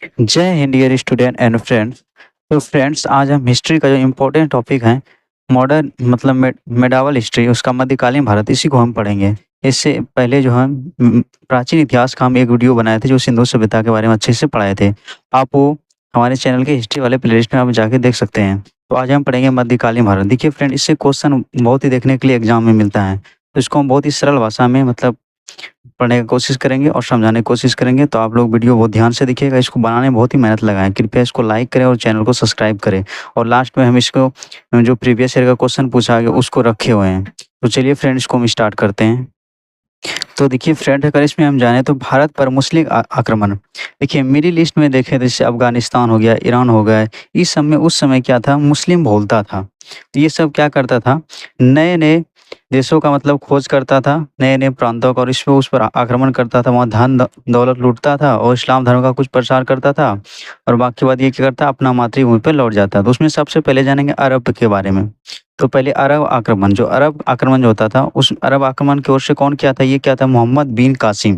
जय हिंद dear student and friends. तो फ्रेंड्स, आज हम हिस्ट्री का जो इम्पोर्टेंट टॉपिक है मॉडर्न मतलब मेडावल हिस्ट्री, उसका मध्यकालीन भारत, इसी को हम पढ़ेंगे। इससे पहले जो हम प्राचीन इतिहास का हम एक वीडियो बनाए थे जो सिंधु सभ्यता के बारे में अच्छे से पढ़ाए थे। आप वो हमारे चैनल के हिस्ट्री वाले प्लेलिस्ट में आप जाके देख सकते हैं। तो आज हम पढ़ेंगे मध्यकालीन भारत। देखिए फ्रेंड, इससे क्वेश्चन बहुत ही देखने के लिए एग्जाम में मिलता है, तो इसको हम बहुत ही सरल भाषा में मतलब पढ़ने की कोशिश करेंगे और समझाने की कोशिश करेंगे। तो आप लोग वीडियो बहुत ध्यान से देखिएगा, इसको बनाने में बहुत ही मेहनत लगाएं। कृपया इसको लाइक करें और चैनल को सब्सक्राइब करें। और लास्ट में हम इसको जो प्रीवियस ईयर का क्वेश्चन पूछा गया उसको रखे हुए हैं। तो चलिए फ्रेंड, इसको हम स्टार्ट करते हैं। तो देखिए फ्रेंड, अगर इसमें हम जाने तो भारत पर मुस्लिम आक्रमण, देखिए मिडिल ईस्ट में देखें तो जैसे अफगानिस्तान हो गया, ईरान हो गया, इस सब में उस समय क्या था, मुस्लिम बोलता था। तो ये सब क्या करता था, नए नए देशों का मतलब खोज करता था, नए नए प्रांतों का, और इस पर उस पर आक्रमण करता था, वहाँ धन दौलत लूटता था और इस्लाम धर्म का कुछ प्रचार करता था। और बाकी बात ये क्या करता, अपना मातृभूमि पर लौट जाता। तो उसमें सबसे पहले जानेंगे अरब के बारे में। तो पहले अरब आक्रमण, जो अरब आक्रमण जो होता था, उस अरब आक्रमण की ओर से कौन क्या था, ये क्या था, मोहम्मद बिन कासिम।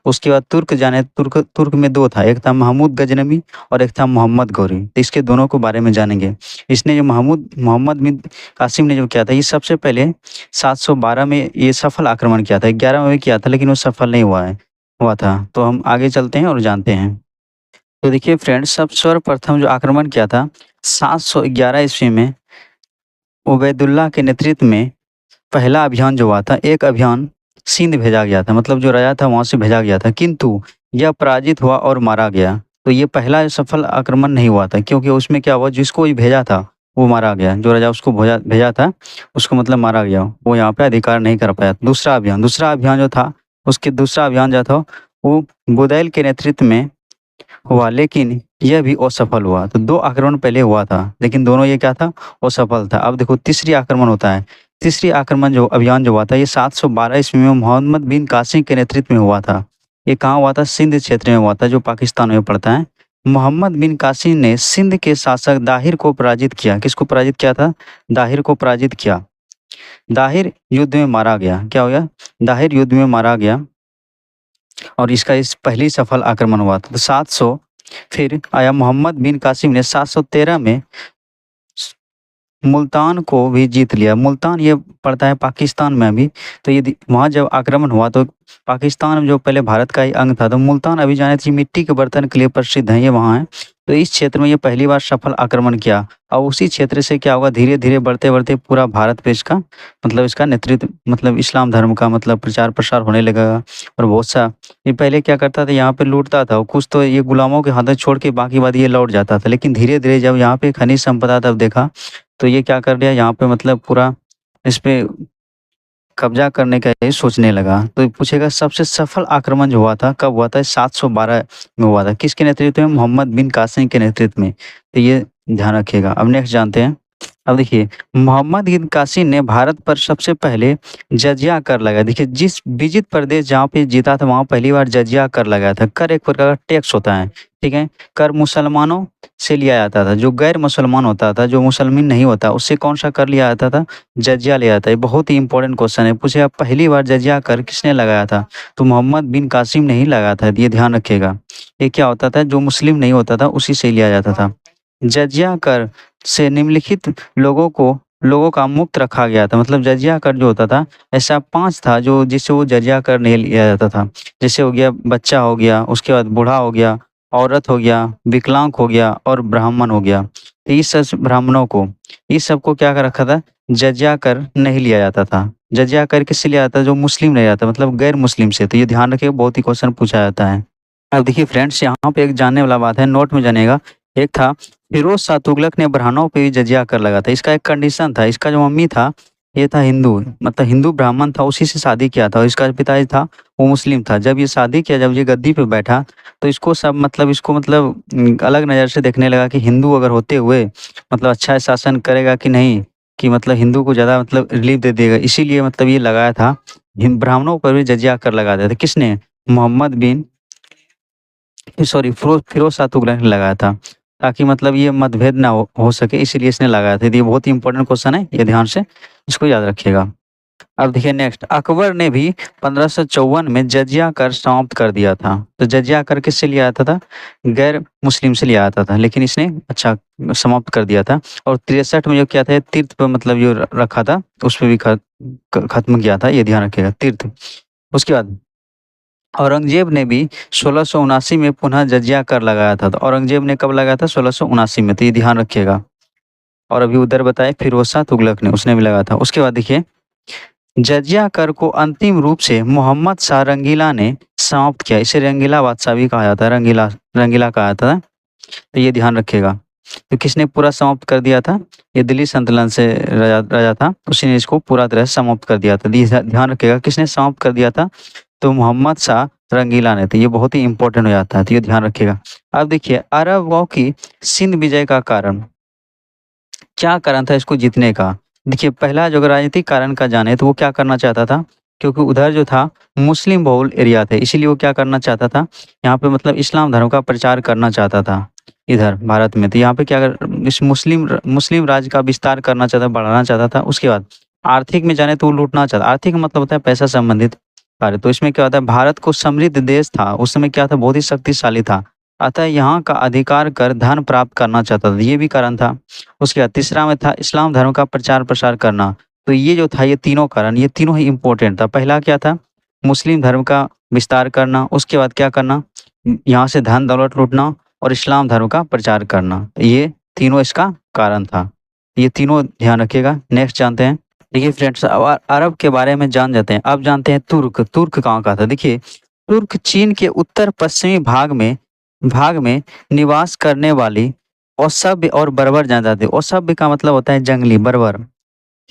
उसके बाद तुर्क जाने, तुर्क तुर्क में दो था, एक था महमूद गजनवी और एक था मोहम्मद गौरी। तो इसके दोनों को बारे में जानेंगे। इसने जो मोहम्मद बिन कासिम ने जो किया था, ये सबसे पहले 712 में ये सफल आक्रमण किया था। 11 में भी किया था लेकिन वो सफल नहीं हुआ था। तो हम आगे चलते हैं और जानते हैं। तो देखिए फ्रेंड्स, सब सर्वप्रथम जो आक्रमण किया था 711 ईस्वी में उबैदुल्ला के नेतृत्व में पहला अभियान जो हुआ था, एक अभियान सिंध भेजा गया था, मतलब जो राजा था वहाँ से भेजा गया था, किंतु यह पराजित हुआ और मारा गया। तो ये पहला सफल आक्रमण नहीं हुआ था, क्योंकि उसमें क्या हुआ, जिसको ये भेजा था वो मारा गया। जो राजा उसको भेजा भेजा था उसको मतलब मारा गया, वो यहाँ पे अधिकार नहीं कर पाया। दूसरा अभियान जो था, उसके दूसरा अभियान जो था वो बुदैल के नेतृत्व में हुआ, लेकिन यह भी असफल हुआ। तो दो आक्रमण पहले हुआ था लेकिन दोनों ये क्या था, असफल था। अब देखो तीसरी आक्रमण होता है। तीसरी आक्रमण जो अभियान जो हुआ था, ये 712 ईस्वी में मोहम्मद बिन कासिम के नेतृत्व में हुआ था। ये कहाँ हुआ था, सिंध क्षेत्र में हुआ था, जो पाकिस्तान में पड़ता है। मोहम्मद बिन कासिम ने सिंध के शासक दाहिर को पराजित किया। किसको पराजित किया था, दाहिर को पराजित किया। दाहिर युद्ध में मारा गया। क्या हो गया, दाहिर युद्ध में मारा गया। और इसका इस पहली सफल आक्रमण हुआ था। तो 700 फिर आया मोहम्मद बिन कासिम ने 713 में मुल्तान को भी जीत लिया। मुल्तान ये पड़ता है पाकिस्तान में अभी। तो ये वहाँ जब आक्रमण हुआ तो पाकिस्तान जो पहले भारत का ही अंग था, तो मुल्तान अभी जाने थी मिट्टी के बर्तन के लिए प्रसिद्ध है, ये वहाँ है। तो इस क्षेत्र में ये पहली बार सफल आक्रमण किया। और उसी क्षेत्र से क्या होगा, धीरे धीरे बढ़ते बढ़ते पूरा भारत पे इसका मतलब इसका नेतृत्व, मतलब इस्लाम धर्म का मतलब प्रचार प्रसार होने लगा। और बहुत सा ये पहले क्या करता था, यहाँ पे लूटता था, और कुछ तो ये गुलामों के हाथों छोड़ के बाकी बात ये लौट जाता था। लेकिन धीरे धीरे जब यहाँ पे खनिज संपदा तब देखा, तो ये क्या कर दिया, यहाँ पे मतलब पूरा इस पे कब्जा करने का ये सोचने लगा। तो पूछेगा सबसे सफल आक्रमण जो हुआ था कब हुआ था, 712 में हुआ था। किसके नेतृत्व में, मोहम्मद बिन कासिम के नेतृत्व में। तो ये ध्यान रखिएगा। अब नेक्स्ट जानते हैं। अब देखिए, मोहम्मद बिन कासिम ने भारत पर सबसे पहले जजिया कर लगाया। देखिए, जिस विजित प्रदेश जहाँ पे जीता था वहाँ पहली बार जजिया कर लगाया था। कर एक प्रकार का टैक्स होता है, ठीक है। कर मुसलमानों से लिया जाता था, जो गैर मुसलमान होता था, जो मुसलमान नहीं होता, उससे कौन सा कर लिया जाता था, जजिया लिया जाता है। बहुत ही इंपॉर्टेंट क्वेश्चन है, पूछे आप पहली बार जजिया कर किसने लगाया था, तो मोहम्मद बिन कासिम ने ही लगाया था। ये ध्यान रखिएगा। ये क्या होता था, जो मुस्लिम नहीं होता था उसी से लिया जाता था। जजिया कर से निम्नलिखित लोगों का मुक्त रखा गया था। मतलब जजिया कर जो होता था, ऐसा 5 था जो जिससे वो जजिया कर नहीं लिया जाता था। जैसे हो गया बच्चा हो गया, उसके बाद बूढ़ा हो गया, औरत हो गया, विकलांग हो गया और ब्राह्मण हो गया। तो इस सबको क्या कर रखा था, जजिया कर नहीं लिया जाता था। जजिया कर किससे लिया जाता है, जो मुस्लिम नहीं जाता, मतलब गैर मुस्लिम से। तो ये ध्यान रखिए, बहुत ही क्वेश्चन पूछा जाता है। अब देखिए फ्रेंड्स, यहाँ पे एक जानने वाला बात है, नोट में जानेगा। एक था फिरोज शाह तुगलक ने ब्राह्मणों पे भी जजिया कर लगा था। इसका एक कंडीशन था, इसका जो मम्मी था ये था हिंदू, मतलब हिंदू ब्राह्मण था, उसी से शादी किया था। और इसका पिताजी था वो मुस्लिम था। जब ये शादी किया, जब ये गद्दी पे बैठा, तो इसको सब मतलब अलग नज़र से देखने लगा कि हिंदू अगर होते हुए मतलब अच्छा शासन करेगा कि नहीं, कि मतलब हिंदू को ज़्यादा मतलब रिलीफ दे देगा। इसीलिए मतलब ये लगाया था, ब्राह्मणों पर भी जजिया कर लगा दिया था। किसने, मोहम्मद बिन सॉरी फिरोज शाह तुगलक ने लगाया था, ताकि मतलब ये मतभेद ना हो सके, इसीलिए इसने लगाया था। तो ये बहुत ही इंपॉर्टेंट क्वेश्चन है, ये ध्यान से इसको याद रखिएगा। अब देखिए नेक्स्ट, अकबर ने भी 1554 में जजिया कर समाप्त कर दिया था। तो जजिया कर किससे लिया आता था? गैर मुस्लिम से लिया आता था, लेकिन इसने अच्छा समाप्त कर दिया था। और 63 में जो किया था, ये तीर्थ पर मतलब जो रखा था उस पर भी खत्म किया था, ये ध्यान रखिएगा, तीर्थ। उसके बाद औरंगजेब ने भी 1679 में पुनः जजिया कर लगाया था। तो औरंगजेब ने कब लगाया था? 1679 में, तो ये ध्यान रखिएगा। और अभी उधर बताए फिरोज शाह तुगलक ने, उसने भी लगाया था। उसके बाद देखिए, जजिया कर को अंतिम रूप से मोहम्मद शाह रंगीला ने समाप्त किया। इसे रंगीला बादशाह भी कहा जाता है, रंगीला रंगीला कहा जाता है, तो ये ध्यान रखिएगा। तो किसने पूरा समाप्त कर दिया था? ये दिल्ली सल्तनत से राजा था, उसी ने इसको पूरा तरह से समाप्त कर दिया था। ध्यान रखिएगा, किसने समाप्त कर दिया था? तो मोहम्मद शाह रंगीला ने। तो ये बहुत ही इंपॉर्टेंट हो जाता है, तो ये ध्यान रखिएगा। अब देखिए, अरबों की सिंध विजय का कारण, क्या कारण था इसको जीतने का? देखिए, पहला जो अगर राजनीतिक कारण का जाने तो वो क्या करना चाहता था, क्योंकि उधर जो था मुस्लिम बहुल एरिया थे, इसीलिए वो क्या करना चाहता था, यहाँ पे मतलब इस्लाम धर्म का प्रचार करना चाहता था इधर भारत में। तो यहाँ पे क्या इस मुस्लिम राज्य का विस्तार करना चाहता, बढ़ाना चाहता था। उसके बाद आर्थिक में जाने तो वो लूटना चाहता, आर्थिक मतलब होता है पैसा संबंधित कार्य। तो इसमें क्या होता है, भारत को समृद्ध देश था उस समय, क्या था, बहुत ही शक्तिशाली था, अतः यहाँ का अधिकार कर धन प्राप्त करना चाहता था, ये भी कारण था। उसके बाद तीसरा में था इस्लाम धर्म का प्रचार प्रसार करना। तो ये जो था, ये तीनों कारण, ये तीनों ही इम्पोर्टेंट था। पहला क्या था, मुस्लिम धर्म का विस्तार करना। उसके बाद क्या करना, यहाँ से धन दौलत लूटना और इस्लाम धर्म का प्रचार करना। ये तीनों इसका कारण था, ये तीनों ध्यान रखिएगा। नेक्स्ट जानते हैं, देखिए फ्रेंड्स, अब अरब के बारे में जान जाते हैं। अब जानते हैं तुर्क। तुर्क कहाँ का था? देखिए, तुर्क चीन के उत्तर पश्चिमी भाग में निवास करने वाली असभ्य और बर्बर जनजाति। असभ्य का मतलब होता है जंगली, बर्बर,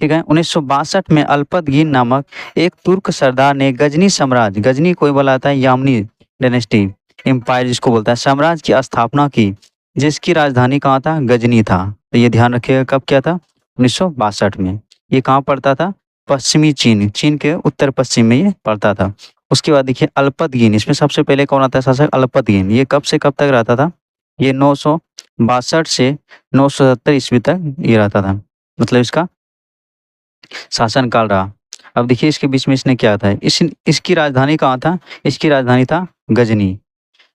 ठीक है। 1962 में अल्पतगीन नामक एक तुर्क सरदार ने गजनी साम्राज्य, गजनी कोई बोलाता है यामनी डायनेस्टी एम्पायर जिसको बोलता है, साम्राज्य की स्थापना की, जिसकी राजधानी कहाँ था? गजनी था। तो ये ध्यान रखिएगा, कब क्या था? 1962 में। ये कहाँ पड़ता था? पश्चिमी चीन, चीन के उत्तर पश्चिम में ये पड़ता था। उसके बाद देखिए अल्पतगीन, इसमें सबसे पहले कौन आता है शासक? अल्पतगीन। ये कब से कब तक रहता था? ये 962 से 970 ईस्वी तक ये रहता था, मतलब इसका शासन काल रहा। अब देखिए इसके बीच में इसने क्या था, इसकी राजधानी कहाँ था? इसकी राजधानी था गजनी।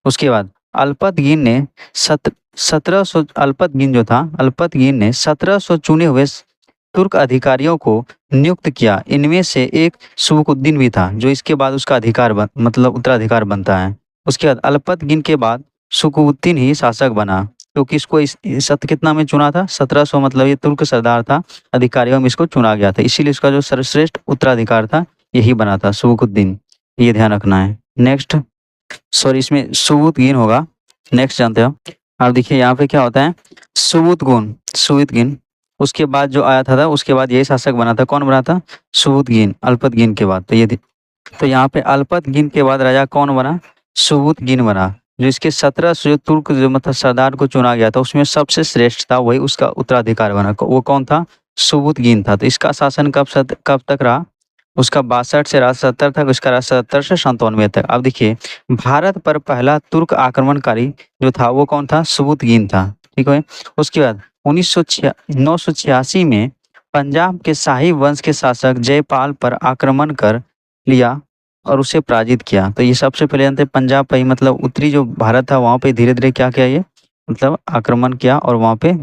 उसके बाद अल्पतगीन ने 1700 अल्पतगीन जो था, अल्पतगीन ने 1700 चुने हुए तुर्क अधिकारियों को नियुक्त किया। इनमें से एक सुबुकुद्दीन भी था, जो इसके बाद उसका मतलब उत्तराधिकार बनता है। उसके बाद अल्पतगीन के बाद सुकुद्दीन ही शासक बना, क्योंकि इसको इस कितना में चुना था? 1700, मतलब ये तुर्क सरदार था, अधिकारियों में इसको चुना गया था, इसीलिए इसका जो सर्वश्रेष्ठ उत्तराधिकार था यही बना था, सुबुकुद्दीन। ये ध्यान रखना है। नेक्स्ट, सॉरी इसमें सुबुतगीन होगा। नेक्स्ट जानते हो। अब देखिए यहाँ पे क्या होता है, सुबुतगीन। उसके बाद जो आया था उसके बाद यही शासक बना था। कौन बना था? सुबुतगीन, अल्पतगीन के बाद। तो यहाँ पे अल्पतगीन के बाद राजा कौन बना? सुबुतगीन बना। जो इसके 17 जो तुर्क जो मतलब सरदार को चुना गया था उसमें सबसे श्रेष्ठ था, वही उसका उत्तराधिकार बना। वो कौन था? सुबुतगीन था। तो इसका शासन कब तक रहा? उसका 62 से 70 तक, उसका 70 से 97 तक। अब देखिए, भारत पर पहला तुर्क आक्रमणकारी जो था वो कौन था? सुबुतगीन था, ठीक है। उसके बाद 986 में पंजाब के शाही वंश के शासक जयपाल पर आक्रमण कर लिया और उसे पराजित किया। तो ये सबसे पहले जानते हैं, पंजाब पर ही मतलब उत्तरी जो भारत था वहाँ पे धीरे धीरे क्या किया, ये मतलब आक्रमण किया और वहाँ पे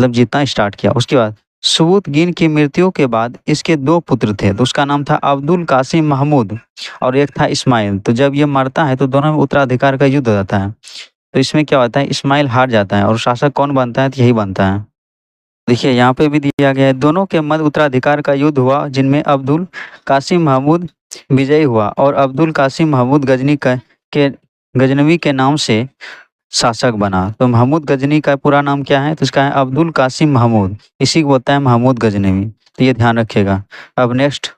जीतना स्टार्ट किया। उसके बाद सुबुतगीन की मृत्यु के बाद इसके 2 पुत्र थे। तो उसका नाम था अब्दुल कासिम महमूद और एक था इस्माइल। तो जब ये मरता है तो दोनों में उत्तराधिकार का युद्ध हो जाता है। तो इसमें क्या होता है, इस्माइल हार जाता है और शासक कौन बनता है? तो यही बनता है। देखिए यहाँ पे भी दिया गया है, दोनों के मध्य उत्तराधिकार का युद्ध हुआ, जिनमें अब्दुल कासिम महमूद विजयी हुआ और अब्दुल कासिम महमूद गजनवी के नाम से शासक बना। तो महमूद गजनी का पूरा नाम क्या है? तो इसका है अब्दुल कासिम महमूद, इसी को बोलता है महमूद गजनवी। तो ये ध्यान रखिएगा। अब नेक्स्ट,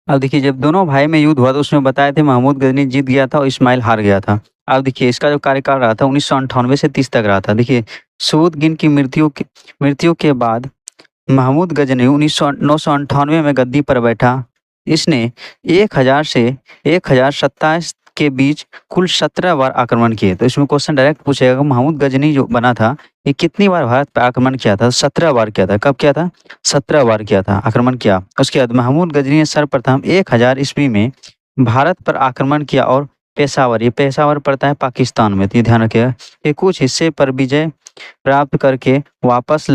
अब देखिए जब दोनों भाई में युद्ध हुआ तो उसमें बताए थे महमूद गजनी जीत गया था और इस्माइल हार गया था। अब देखिए इसका जो कार्यकाल रहा था 1998 से 30 तक रहा था। देखिए सुबुतगीन की मृत्यु के बाद महमूद गजनी 998 में गद्दी पर बैठा। इसने 1000 से 1027 के बीच कुल 17 बार आक्रमण किए। तो इसमें क्वेश्चन डायरेक्ट पूछेगा कि महमूद गजनी जो बना था, ये कितनी बार भारत पे आक्रमण किया था? 17 बार किया था। कब किया था? 17 बार किया था, आक्रमण किया। उसके बाद महमूद गजनी ने सर्वप्रथम 1000 ईस्वी में भारत पर आक्रमण किया और पेशावर, ये पेशावर पड़ता है पाकिस्तान में, तो ये ध्यान रखिएगा, के कुछ हिस्से पर विजय प्राप्त करके वापस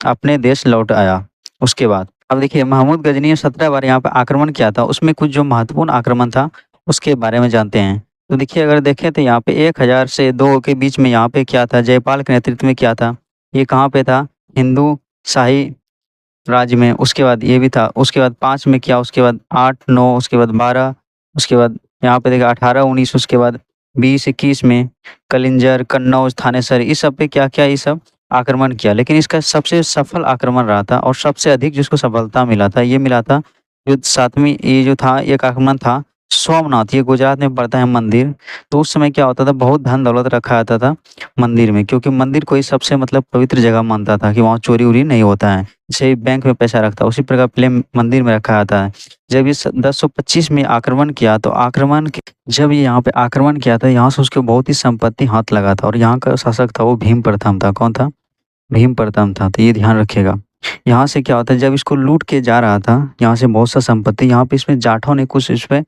अपने देश लौट आया। उसके बाद अब देखिए, महमूद गजनी ने 17 बार यहाँ पे आक्रमण किया था, उसमें कुछ जो महत्वपूर्ण आक्रमण था उसके बारे में जानते हैं। तो देखिए, अगर देखें तो यहाँ पे 1000 से 2 के बीच में यहाँ पे क्या था, जयपाल के नेतृत्व में क्या था, ये कहाँ पे था, हिंदू शाही राज्य में। उसके बाद ये भी था, उसके बाद 5 में किया, उसके बाद 8, 9, उसके बाद 12, उसके बाद यहाँ पे देखिए 18, 19, उसके बाद 20, 21 में कलिंजर, कन्नौज, थानेसर, इस सब पे क्या किया, ये सब आक्रमण किया। लेकिन इसका सबसे सफल आक्रमण रहा था और सबसे अधिक जिसको सफलता मिला था, ये मिला था जो 7वीं, ये जो था एक आक्रमण था सोमनाथ, ये गुजरात में पड़ता है मंदिर। तो उस समय क्या होता था, बहुत धन दौलत रखा जाता था मंदिर में, क्योंकि मंदिर को ही सबसे मतलब पवित्र जगह मानता था कि वहाँ चोरी उरी नहीं होता है। जैसे बैंक में पैसा रखता है उसी प्रकार पहले मंदिर में रखा जाता है। जब ये 1025 में आक्रमण किया, तो जब ये यहाँ पे आक्रमण किया था, यहाँ से उसके बहुत ही संपत्ति हाथ लगा था और यहाँ का शासक था वो भीम प्रथम था। कौन था? भीम प्रथम था। तो ये ध्यान रखिएगा। यहाँ से क्या होता है, जब इसको लूट के जा रहा था, यहाँ से बहुत सा संपत्ति, यहाँ पे इसमें जाटों ने कुछ इस पे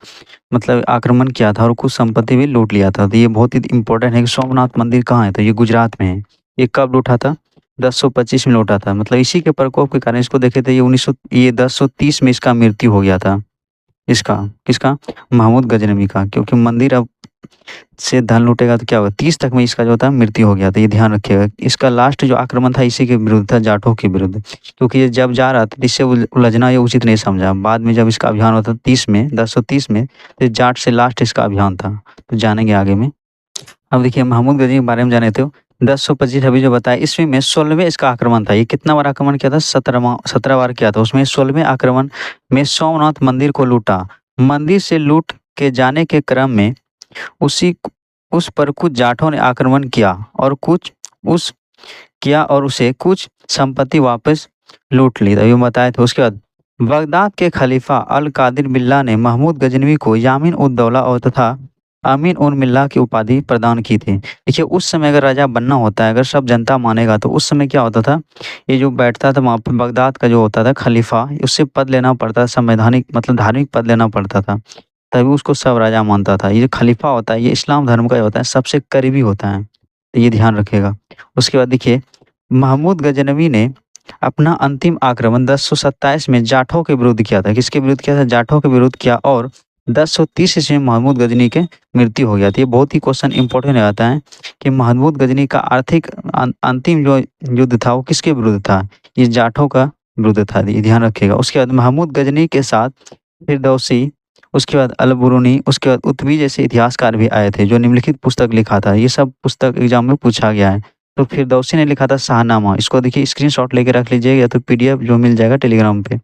मतलब आक्रमण किया था और कुछ संपत्ति भी लूट लिया था। तो ये बहुत ही इंपॉर्टेंट है कि सोमनाथ मंदिर कहाँ है, तो ये गुजरात में है। ये कब लूटा था? 1025 में लूटा था। मतलब इसी के प्रकोप के कारण इसको देखे थे, ये 1030 में इसका मृत्यु हो गया था। इसका किसका? महमूद गजनवी का। क्योंकि मंदिर अब से धन लूटेगा तो क्या होगा, 30 तक में इसका जो था मृत्यु हो गया था। ये ध्यान रखिएगा। इसका लास्ट जो आक्रमण था इसी के विरुद्ध था, जाटों के विरुद्ध। क्योंकि ये जब जा रहा था इससे उलझना ये उचित नहीं समझा। बाद में जब इसका अभियान होता 30 में, 1030 में, तो जाट से लास्ट इसका अभियान था। तो जानेंगे आगे में। अब देखिए, महमूद गजनी के बारे में जाने थे। 1025 अभी जो बताया, इसमें 16वें इसका आक्रमण था। ये कितना बार आक्रमण किया था? 17 बार किया था। उसमें 16वें आक्रमण में सोमनाथ मंदिर को लूटा। मंदिर से लूट के जाने के क्रम में उस पर कुछ जाटों ने आक्रमण किया और उसे कुछ संपत्ति वापस लूट ली। अभी बताए थे। उसके बाद बगदाद के खलीफा अल कादिर बिल्ला ने महमूद गजनवी को यामीन उद दौला और तथा अमीन उन मिल्ला की उपाधि प्रदान की थी। देखिए, उस समय अगर राजा बनना होता है, अगर सब जनता मानेगा, तो उस समय क्या होता था, ये जो बैठता था वहाँ पे बगदाद का जो होता था खलीफा, उससे पद लेना पड़ता, संवैधानिक मतलब धार्मिक पद लेना पड़ता था, तभी उसको सब राजा मानता था। ये जो खलीफा होता है, ये इस्लाम धर्म का होता है, सबसे करीबी होता है। तो ये ध्यान रखिएगा। उसके बाद देखिए, महमूद गजनवी ने अपना अंतिम आक्रमण 1027 में जाटों के विरुद्ध किया था। किसके विरुद्ध किया था? जाटों के विरुद्ध किया और 1030 ईस्वी में महमूद गजनी के मृत्यु हो गया था। ये बहुत ही क्वेश्चन इंपॉर्टेंट आता है कि महमूद गजनी का आर्थिक अंतिम जो युद्ध था वो किसके विरुद्ध था? ये जाटों का विरुद्ध था। ये ध्यान रखिएगा। उसके बाद महमूद गजनी के साथ फिरदौसी, उसके बाद अलबरूनी, उसके बाद उत्बी जैसे इतिहासकार भी आए थे जो निम्नलिखित पुस्तक लिखा था। ये सब पुस्तक एग्जाम में पूछा गया है। तो फिरदौसी ने लिखा था शाहनामा। इसको देखिए, स्क्रीनशॉट लेके रख लीजिएगा या तो पीडीएफ जो मिल जाएगा टेलीग्राम पे,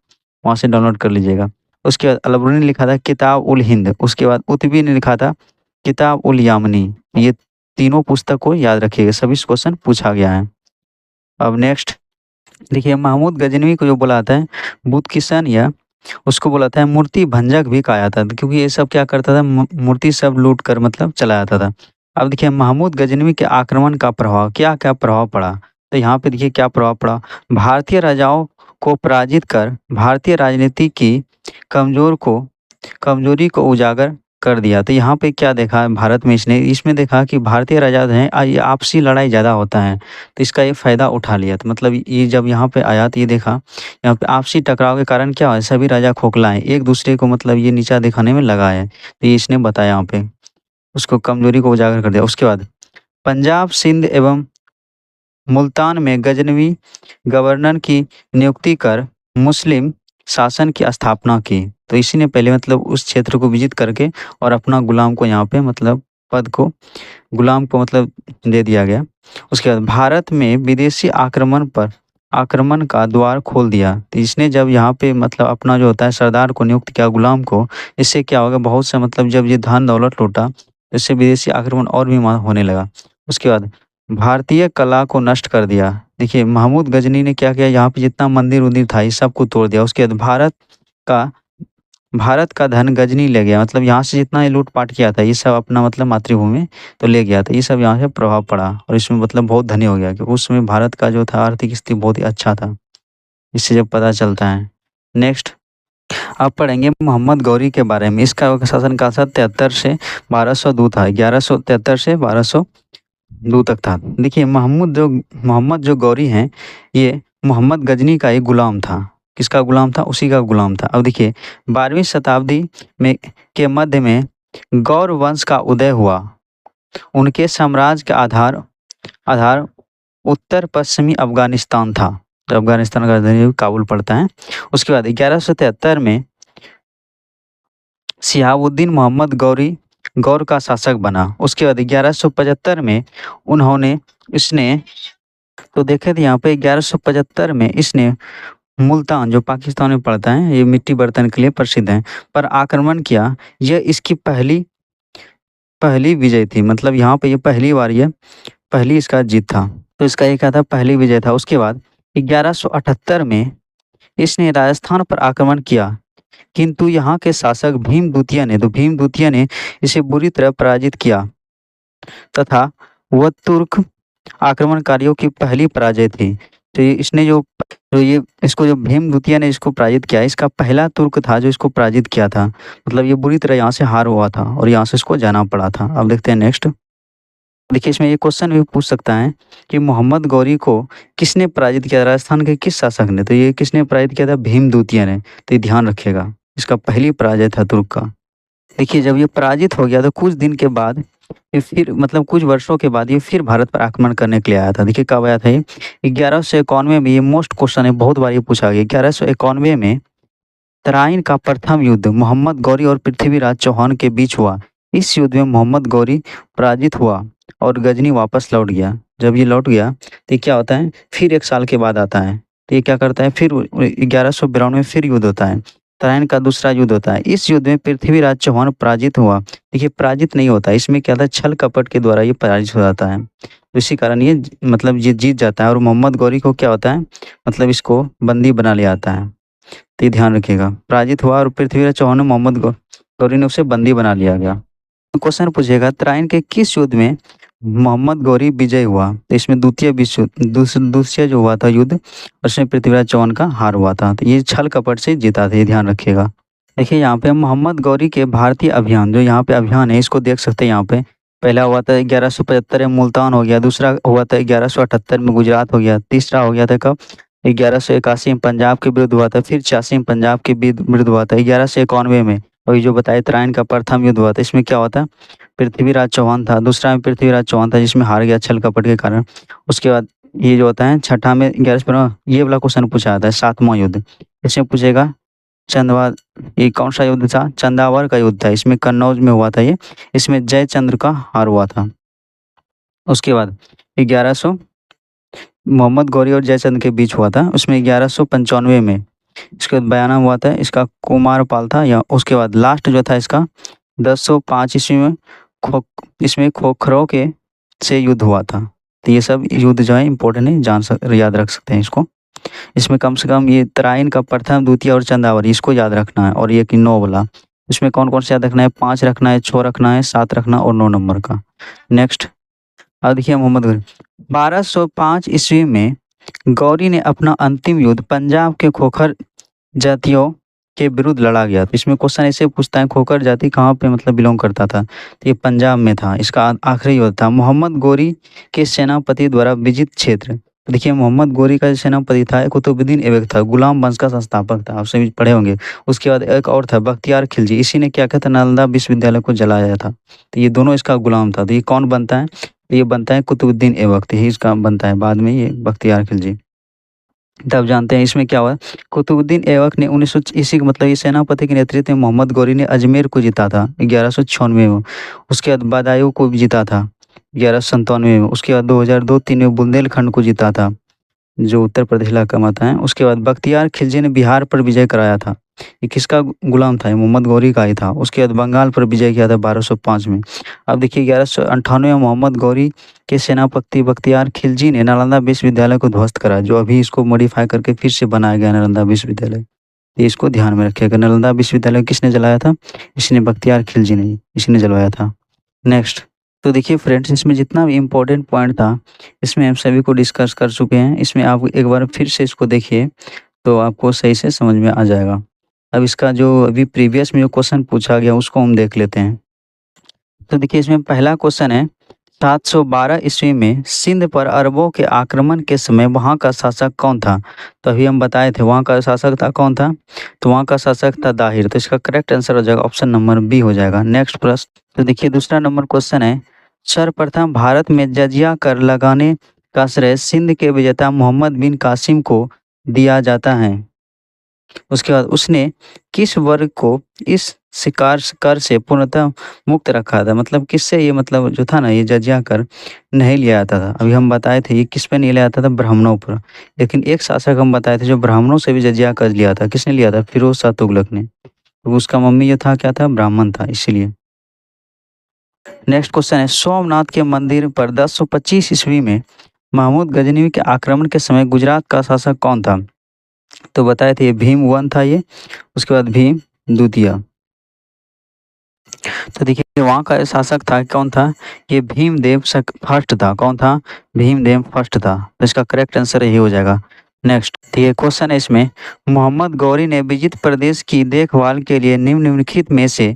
वहाँ से डाउनलोड कर लीजिएगा। उसके बाद अलबरूनी ने लिखा था किताब उल हिंद। उसके बाद उत्बी ने लिखा था किताब उल यामनी। ये तीनों पुस्तक को याद रखिएगा, सभी क्वेश्चन पूछा गया है। अब नेक्स्ट देखिए, महमूद गजनवी को जो बुलाता है बुत किशन या उसको बुलाता है मूर्ति भंजक भी कहा जाता था, क्योंकि ये सब क्या करता था, मूर्ति सब लूट कर मतलब चला जाता था। अब देखिए, महमूद गजनवी के आक्रमण का प्रभाव, क्या क्या प्रभाव पड़ा, तो यहाँ पे देखिए क्या प्रभाव पड़ा। भारतीय राजाओं को पराजित कर भारतीय राजनीति की कमजोरी को उजागर कर दिया। तो यहाँ पे क्या देखा भारत में, इसमें देखा कि भारतीय राजा हैं ये आपसी लड़ाई ज़्यादा होता है, तो इसका ये फ़ायदा उठा लिया। तो मतलब ये जब यहाँ पे आया तो ये देखा यहाँ पे आपसी टकराव के कारण क्या है, सभी राजा खोखला है, एक दूसरे को मतलब ये नीचा दिखाने में लगा है। तो ये इसने बताया यहाँ पे, उसको कमजोरी को उजागर कर दिया। उसके बाद पंजाब, सिंध एवं मुल्तान में गजनवी गवर्नर की नियुक्ति कर मुस्लिम शासन की स्थापना की। तो इसी ने पहले मतलब उस क्षेत्र को विजित करके और अपना गुलाम को यहाँ पे मतलब गुलाम को मतलब दे दिया गया। उसके बाद भारत में विदेशी आक्रमण का द्वार खोल दिया। तो इसने जब यहाँ पे मतलब अपना जो होता है सरदार को नियुक्त किया, गुलाम को, इससे क्या होगा, बहुत से मतलब जब ये धन दौलत लूटा, इससे विदेशी आक्रमण और भी होने लगा। उसके बाद भारतीय कला को नष्ट कर दिया। देखिए, महमूद गजनी ने क्या किया, यहाँ पे जितना मंदिर उंदिर था ये सबको तोड़ दिया। उसके बाद भारत का भारत का धन गजनी ले गया, मतलब यहाँ से जितना ये लूट-पाट किया था, ये सब अपना मतलब मातृभूमि में तो ले गया था। ये सब यहाँ से प्रभाव पड़ा और इसमें मतलब बहुत धनी हो गया, क्योंकि उस समय भारत का जो था आर्थिक स्थिति बहुत ही अच्छा था। इससे जब पता चलता है। नेक्स्ट अब पढ़ेंगे मोहम्मद गौरी के बारे में। इसका शासनकाल 73 से 1202 था, 1173 से 1202 तक था। देखिए मोहम्मद जो गौरी हैं, ये मोहम्मद गजनी का एक गुलाम था। किसका गुलाम था? उसी का गुलाम था। अब देखिए 12वीं शताब्दी में के मध्य में गौर वंश का उदय हुआ। उनके साम्राज्य का आधार उत्तर पश्चिमी अफगानिस्तान था। तो अफगानिस्तान का राजधानी काबुल पड़ता है। उसके बाद 1173 में शिहाबुद्दीन मोहम्मद गौर का शासक बना। उसके बाद 1175 में इसने तो देखे थे यहाँ पे 1175 में इसने मुल्तान, जो पाकिस्तान में पड़ता है, ये मिट्टी बर्तन के लिए प्रसिद्ध है, पर आक्रमण किया। यह इसकी पहली विजय थी, मतलब यहाँ पे ये पहली इसका जीत था। तो इसका ये क्या था? पहली विजय था। उसके बाद 1178 में इसने राजस्थान पर आक्रमण किया, किंतु यहाँ के शासक भीम द्वितीय ने इसे बुरी तरह पराजित किया तथा वह तुर्क आक्रमणकारियों की पहली पराजय थी। तो जो भीम द्वितीय ने इसको पराजित किया, इसका पहला तुर्क था जो इसको पराजित किया था। मतलब ये बुरी तरह यहाँ से हार हुआ था और यहाँ से इसको जाना पड़ा था। अब देखते हैं नेक्स्ट। देखिए इसमें ये क्वेश्चन भी पूछ सकता है कि मोहम्मद गौरी को किसने पराजित किया? राजस्थान के किस शासक ने? तो ये किसने पराजित किया था? भीम द्वितीय ने। तो ये ध्यान रखिएगा, इसका पहली पराजय था तुर्क का। देखिए जब ये पराजित हो गया तो कुछ दिन के बाद ये फिर मतलब कुछ वर्षों के बाद ये फिर भारत पर आक्रमण करने के लिए आया था। देखिए कब आया था ये? 1191 में। ये मोस्ट क्वेश्चन है, बहुत बार ये पूछा गया। 1191 में तराइन का प्रथम युद्ध मोहम्मद गौरी और पृथ्वीराज चौहान के बीच हुआ। इस युद्ध में मोहम्मद गौरी पराजित हुआ और गजनी वापस लौट गया। जब ये लौट गया तो क्या होता है? फिर 1 साल के बाद आता है। तो ये क्या करता है? फिर 1192 में फिर युद्ध होता है, तराइन का दूसरा युद्ध होता है। इस युद्ध में पृथ्वीराज चौहान पराजित हुआ। देखिए पराजित नहीं होता, इसमें क्या था? छल कपट के द्वारा ये पराजित हो जाता है। तो इसी कारण ये मतलब ये जीत जाता है और मोहम्मद गौरी को क्या होता है? मतलब इसको बंदी बना लिया जाता है। तो ये ध्यान रखिएगा, पराजित हुआ और पृथ्वीराज चौहान ने गौरी ने उसे बंदी बना लिया गया। क्वेश्चन पूछेगा तराइन के किस युद्ध में मोहम्मद गौरी विजय हुआ? तो इसमें दूसरा जो हुआ था युद्ध, उसमें पृथ्वीराज चौहान का हार हुआ था। तो ये छल कपट से जीता था, ये ध्यान रखिएगा। देखिए यहाँ पे मोहम्मद गौरी के भारतीय अभियान, जो यहाँ पे अभियान है, इसको देख सकते हैं। यहाँ पे पहला हुआ था 1175 में मुल्तान हो गया, दूसरा हुआ था 1178 में गुजरात हो गया, तीसरा हो गया था कब? 1181 में पंजाब के विरुद्ध हुआ था, फिर 86 में पंजाब के विरुद्ध हुआ था, 1191 में और ये जो बताया तराइन का प्रथम युद्ध हुआ था। इसमें क्या हुआ था? पृथ्वीराज चौहान था, दूसरा में पृथ्वीराज चौहान था जिसमें हार गया छल कपट के कारण। उसके बाद ये जो होता है छठा में 1115, ये वाला क्वेश्चन पूछा जाता है, 7वां युद्ध। इसमें पूछेगा ये कौन सा युद्ध था? चंदावर का युद्ध था, इसमें कन्नौज में हुआ था ये। इसमें जयचंद्र का हार हुआ था। उसके बाद 1100 मोहम्मद गौरी और जयचंद के बीच हुआ था, उसमें 1195 में। इसके बाद बयाना हुआ था, इसका कुमारपाल था। या उसके बाद लास्ट जो था इसका 1005 ईस्वी में इसमें खोखरों के से युद्ध हुआ था। तो ये सब युद्ध जो है इम्पोर्टेंट है, याद रख सकते हैं इसको। इसमें कम से कम ये तराइन का प्रथम, द्वितीय और चंदावरी, इसको याद रखना है। और ये कि 9 वाला, इसमें कौन कौन से याद रखना है? 5 रखना है, 6 रखना है, 7 रखना और 9 नंबर का। नेक्स्ट अब देखिए मोहम्मद गौरी 1205 ईस्वी में गौरी ने अपना अंतिम युद्ध पंजाब के खोखर जातियों के विरुद्ध लड़ा गया। तो इसमें क्वेश्चन ऐसे पूछता है खोखर जाति कहाँ पे मतलब बिलोंग करता था? तो ये पंजाब में था। इसका आखिरी युद्ध था मोहम्मद गौरी के सेनापति द्वारा विजित क्षेत्र। तो देखिए मोहम्मद गौरी का जो सेनापति था कुतुबुद्दीन ऐबक था, गुलाम वंश का संस्थापक था, आप सभी पढ़े होंगे। उसके बाद एक और था बख्तियार खिलजी, इसी ने क्या किया था? नालंदा विश्वविद्यालय को जलाया था। तो ये दोनों इसका गुलाम था। तो ये कौन बनता है? ये बनता है कुतुबुद्दीन ऐबक, तो ही इसका बनता है बाद में ये बख्तियार खिलजी। तब जानते हैं इसमें क्या हुआ। कुतुबुद्दीन ऐबक ने 1900 इसी मतलब ये सेनापति के नेतृत्व में मोहम्मद गौरी ने अजमेर को जीता था 1196 में। उसके बाद बदायूं को भी जीता था 1197 में। उसके बाद 2002-3 में बुंदेलखंड को जीता था, जो उत्तर प्रदेश इलाका में आता है। उसके बाद बख्तियार खिलजी ने बिहार पर विजय कराया था। ये किसका गुलाम था? मोहम्मद गौरी का ही था। उसके बाद बंगाल पर विजय किया था 1205 में। अब देखिए 1198 में मोहम्मद गौरी के सेनापति बख्तियार खिलजी ने नालंदा विश्वविद्यालय को ध्वस्त करा, जो अभी इसको मॉडिफाई करके फिर से बनाया गया नालंदा विश्वविद्यालय। तो इसको ध्यान में रखिएगा। नालंदा विश्वविद्यालय किसने जलाया था? इसने बख्तियार खिलजी ने, इसी ने जलवाया था। नेक्स्ट, तो देखिए फ्रेंड्स, इसमें जितना भी इम्पोर्टेंट पॉइंट था इसमें हम सभी को डिस्कस कर चुके हैं। इसमें आप एक बार फिर से इसको देखिए तो आपको सही से समझ में आ जाएगा। अब इसका जो अभी प्रीवियस में जो क्वेश्चन पूछा गया उसको हम देख लेते हैं। तो देखिए इसमें पहला क्वेश्चन है, 712 ईस्वी में सिंध पर अरबों के आक्रमण के समय वहाँ का शासक कौन था? तो अभी हम बताए थे वहाँ का शासक था कौन था? तो वहाँ का शासक था दाहिर। तो इसका करेक्ट आंसर हो जाएगा ऑप्शन नंबर बी हो जाएगा। नेक्स्ट प्रश्न, तो देखिए दूसरा नंबर क्वेश्चन है, सर्वप्रथम भारत में जजिया कर लगाने का श्रेय सिंध के विजेता मोहम्मद बिन कासिम को दिया जाता है। उसके बाद उसने किस वर्ग को इस शिकार कर से पूर्णतः मुक्त रखा था? मतलब किससे ये, मतलब जो था ना ये जजिया कर नहीं लिया जाता था। अभी हम बताए थे ये किस पे नहीं लिया जाता था? ब्राह्मणों पर। लेकिन एक शासक हम बताए थे जो ब्राह्मणों से भी जजिया कर लिया था, किसने लिया था? फिरोज शाह तुगलक ने। तो उसका मम्मी जो था क्या था? ब्राह्मण था, इसीलिए। नेक्स्ट क्वेश्चन है, सोमनाथ के मंदिर पर 1025 ईस्वी में महमूद गजनवी के आक्रमण के समय गुजरात का शासक कौन था? तो बताए थे ये भीम वन था ये, उसके बाद भीम द्वितीय। तो देखिए वहाँ का शासक था कौन था? ये भीमदेव फर्स्ट था। कौन था? भीमदेव फर्स्ट था। तो इसका करेक्ट आंसर यही हो जाएगा। नेक्स्ट, तो ये क्वेश्चन है इसमें, मोहम्मद गौरी ने विजित प्रदेश की देखभाल के लिए निम्नलिखित में से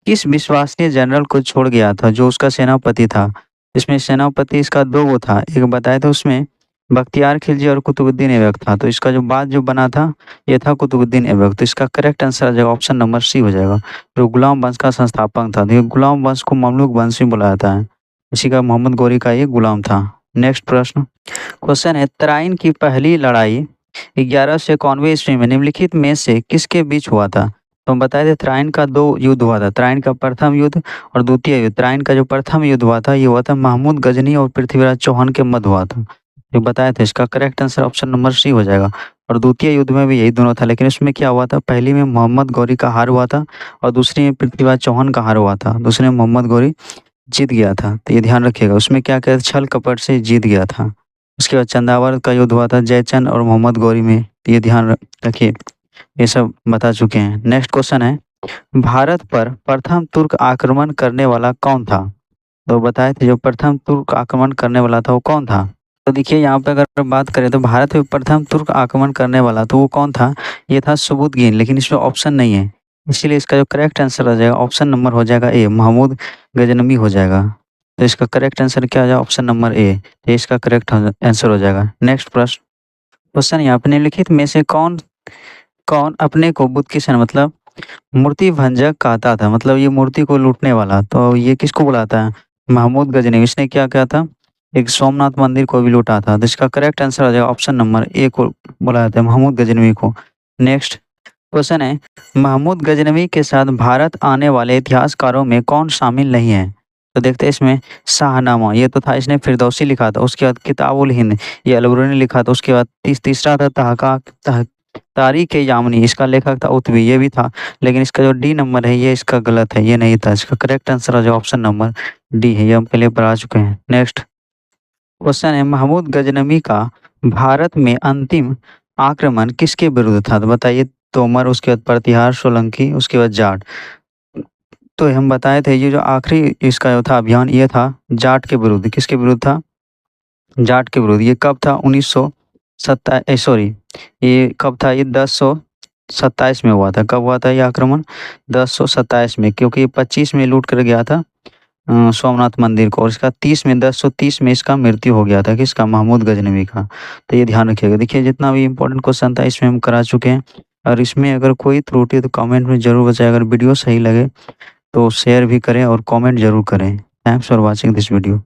किस विश्वसनीय जनरल को छोड़ गया था जो उसका सेनापति था? इसमें सेनापति इसका दो वो था, एक बताया था उसमें बख्तियार खिलजी और कुतुबुद्दीन ऐबक था। तो इसका जो बाद जो बना था ये था कुतुबुद्दीन ऐबक। तो इसका करेक्ट आंसर आ जाएगा ऑप्शन नंबर सी हो जाएगा, जो गुलाम वंश का संस्थापक था। तो ये गुलाम वंश को ममलूक वंश भी बुलाया जाता है। इसी का मोहम्मद गौरी का ये गुलाम था। नेक्स्ट प्रश्न, क्वेश्चन है, तराइन की पहली लड़ाई 1191 ईस्वी में निम्नलिखित में से किसके बीच हुआ था? तो हम बताए थे तराइन का दो युद्ध हुआ था, तराइन का प्रथम युद्ध और द्वितीय युद्ध। तराइन का जो प्रथम युद्ध हुआ था ये हुआ था महमूद गजनी और पृथ्वीराज चौहान के मध्य हुआ था। ये बताया था, इसका correct answer option number C हो जाएगा। और द्वितीय युद्ध में भी यही दोनों था, लेकिन इसमें क्या हुआ था? पहली में मोहम्मद गौरी का हार हुआ था और दूसरी में पृथ्वीराज चौहान का हार हुआ था। दूसरे में मोहम्मद गौरी जीत गया था। तो ये ध्यान रखिएगा, उसमें क्या क्या छल कपट से जीत गया था। उसके बाद चंदावर का युद्ध हुआ था जयचंद और मोहम्मद गौरी में। तो ये ध्यान रखिए, ये सब बता चुके हैं। नेक्स्ट क्वेश्चन है, भारत पर प्रथम तुर्क आक्रमण करने वाला कौन था? तो बताए थे जो प्रथम तुर्क आक्रमण करने वाला था वो कौन था? तो देखिए यहाँ पे अगर बात करें तो भारत पे प्रथम तुर्क आक्रमण करने वाला तो वो कौन था? ये था सुबुतगीन, लेकिन इसमें ऑप्शन नहीं है, इसीलिए इसका जो करेक्ट आंसर आ जाएगा ऑप्शन नंबर हो जाएगा ए, महमूद गजनवी हो जाएगा। तो इसका करेक्ट आंसर क्या हो जाएगा? Option number A. तो इसका करेक्ट आंसर हो जाएगा। नेक्स्ट प्रश्न, क्वेश्चन यहाँ पे निम्नलिखित में से कौन कौन अपने को बुद्ध किशन मतलब मूर्ति भंजक कहता था? मतलब ये मूर्ति को लूटने वाला, तो ये किसको बुलाता है? महमूद गजनवी। इसने क्या किया था? एक सोमनाथ मंदिर को भी लूटा था। तो इसका करेक्ट आंसर आ जाएगा ऑप्शन नंबर ए को बुलाया जाता है, महमूद गजनवी को। नेक्स्ट क्वेश्चन है, महमूद गजनवी के साथ भारत आने वाले इतिहासकारों में कौन शामिल नहीं है? तो देखते हैं इसमें, शाहनामा ये तो था, इसने फिरदौसी लिखा था। उसके बाद किताबुल हिंद ये अलबरूनी ने लिखा था। उसके बाद तीसरा था तारीख यामनी, इसका लेखक था उतवी, ये भी था। लेकिन इसका जो डी नंबर है ये इसका गलत है, ये नहीं था। इसका करेक्ट आंसर आ जाएगा ऑप्शन नंबर डी है, ये हम पहले पढ़ा चुके हैं। नेक्स्ट क्वेश्चन है, महमूद गजनवी का भारत में अंतिम आक्रमण किसके विरुद्ध था? तो बताइए, तोमर, उसके बाद प्रतिहार, सोलंकी, उसके बाद जाट। तो हम बताए थे ये जो आखिरी इसका जो था अभियान ये था जाट के विरुद्ध। किसके विरुद्ध था? जाट के विरुद्ध। ये कब था? 1927 सॉरी, ये कब था? ये 1027 में हुआ था। कब हुआ था ये आक्रमण? 1027 में, क्योंकि ये 25 में लूट कर गया था सोमनाथ मंदिर को, और इसका 30 में 1030 में इसका मृत्यु हो गया था। किसका? महमूद गजनवी का। तो ये ध्यान रखिएगा। देखिए जितना भी इम्पोर्टेंट क्वेश्चन था इसमें हम करा चुके हैं, और इसमें अगर कोई त्रुटि है तो कमेंट में जरूर बताएं। अगर वीडियो सही लगे तो शेयर भी करें और कमेंट जरूर करें। Thanks for watching this video.